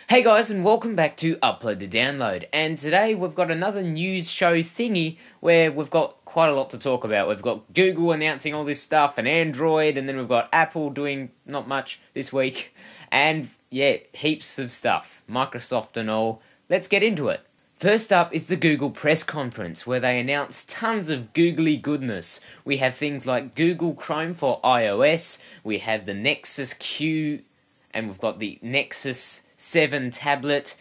Hey guys, and welcome back to Upload to Download, and today we've got another news show thingy where we've got quite a lot to talk about. We've got Google announcing all this stuff, and Android, and then we've got Apple doing not much this week, and yeah, heaps of stuff, Microsoft and all. Let's get into it. First up is the Google press conference, where they announce tons of googly goodness. We have things like Google Chrome for iOS, we have the Nexus Q, and we've got the Nexus 7 tablet,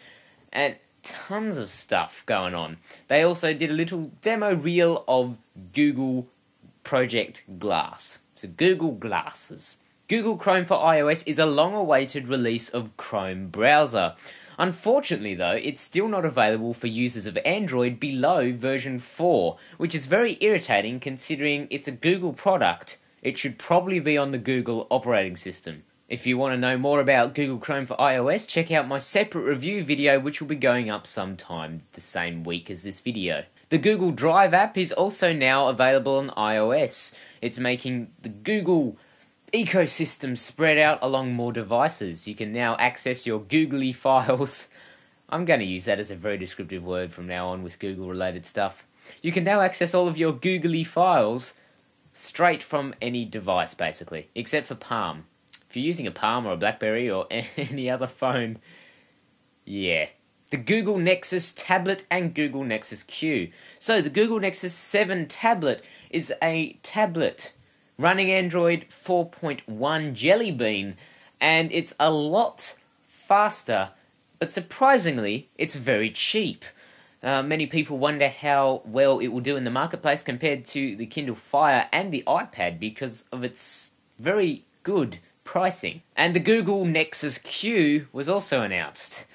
and tons of stuff going on. They also did a little demo reel of Google Project Glass. So Google Glasses. Google Chrome for iOS is a long-awaited release of Chrome browser. Unfortunately though, it's still not available for users of Android below version 4, which is very irritating considering it's a Google product. It should probably be on the Google operating system. If you want to know more about Google Chrome for iOS, check out my separate review video, which will be going up sometime the same week as this video. The Google Drive app is also now available on iOS. It's making the Google ecosystem spread out along more devices. You can now access your googly files. I'm going to use that as a very descriptive word from now on with Google related stuff. You can now access all of your googly files straight from any device basically, except for Palm. If you're using a Palm or a BlackBerry or any other phone, yeah. The Google Nexus tablet and Google Nexus Q. So the Google Nexus 7 tablet is a tablet running Android 4.1 Jelly Bean, and it's a lot faster, but surprisingly, it's very cheap. Many people wonder how well it will do in the marketplace compared to the Kindle Fire and the iPad because of its very good pricing. And the Google Nexus Q was also announced.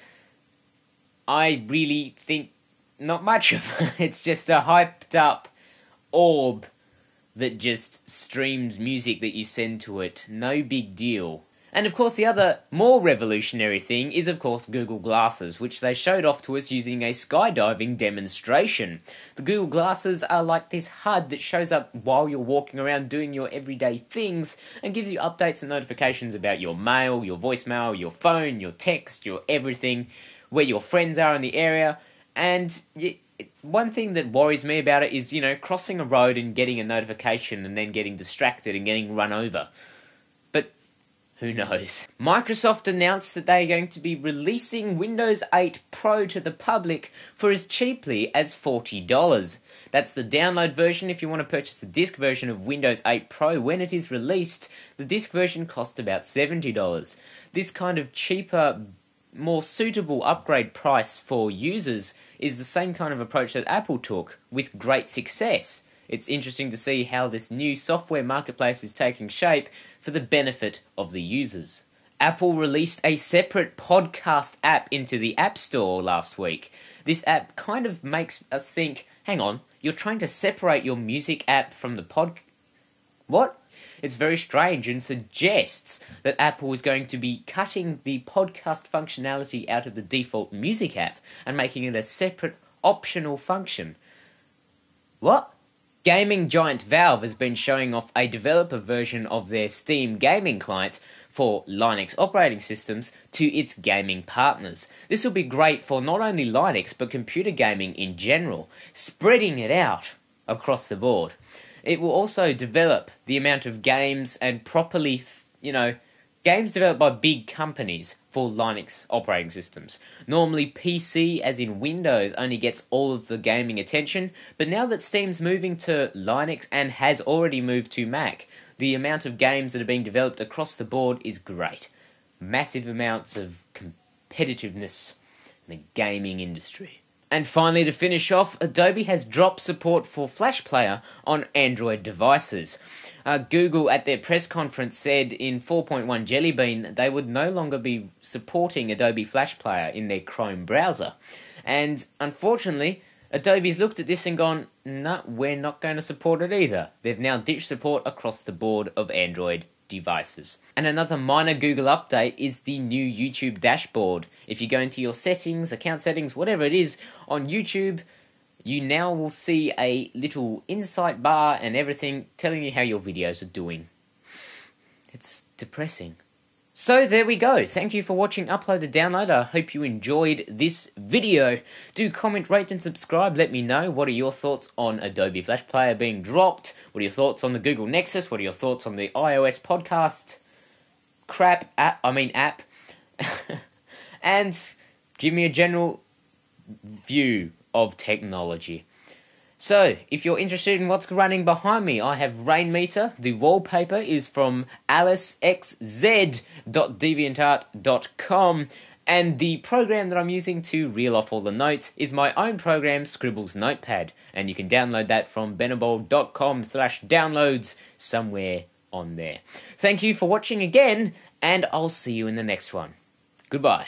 I really think not much of it. It's just a hyped up orb that just streams music that you send to it. No big deal. And of course the other more revolutionary thing is of course Google Glasses, which they showed off to us using a skydiving demonstration. The Google Glasses are like this HUD that shows up while you're walking around doing your everyday things and gives you updates and notifications about your mail, your voicemail, your phone, your text, your everything, where your friends are in the area. And one thing that worries me about it is, crossing a road and getting a notification and then getting distracted and getting run over. Who knows? Microsoft announced that they are going to be releasing Windows 8 Pro to the public for as cheaply as $40. That's the download version. If you want to purchase the disc version of Windows 8 Pro when it is released, the disc version costs about $70. This kind of cheaper, more suitable upgrade price for users is the same kind of approach that Apple took with great success. It's interesting to see how this new software marketplace is taking shape for the benefit of the users. Apple released a separate podcast app into the App Store last week. This app kind of makes us think, hang on, you're trying to separate your music app from the What? It's very strange and suggests that Apple is going to be cutting the podcast functionality out of the default music app and making it a separate optional function. What? Gaming giant Valve has been showing off a developer version of their Steam gaming client for Linux operating systems to its gaming partners. This will be great for not only Linux but computer gaming in general, spreading it out across the board. It will also develop the amount of games and properly, games developed by big companies for Linux operating systems. Normally PC, as in Windows, only gets all of the gaming attention, but now that Steam's moving to Linux and has already moved to Mac, the amount of games that are being developed across the board is great. Massive amounts of competitiveness in the gaming industry. And finally, to finish off, Adobe has dropped support for Flash Player on Android devices. Google at their press conference said in 4.1 Jelly Bean they would no longer be supporting Adobe Flash Player in their Chrome browser. And unfortunately, Adobe's looked at this and gone, no, we're not going to support it either. They've now ditched support across the board of Android devices. And another minor Google update is the new YouTube dashboard. If you go into your settings, account settings, whatever it is, on YouTube, you now will see a little insight bar and everything telling you how your videos are doing. It's depressing. So there we go. Thank you for watching Upload to Download. I hope you enjoyed this video. Do comment, rate and subscribe. Let me know what are your thoughts on Adobe Flash Player being dropped. What are your thoughts on the Google Nexus? What are your thoughts on the iOS podcast app. And give me a general view of technology. So, if you're interested in what's running behind me, I have Rainmeter. The wallpaper is from alicexz.deviantart.com. And the program that I'm using to reel off all the notes is my own program, Scribble's Notepad. And you can download that from benabol.com/downloads, somewhere on there. Thank you for watching again, and I'll see you in the next one. Goodbye.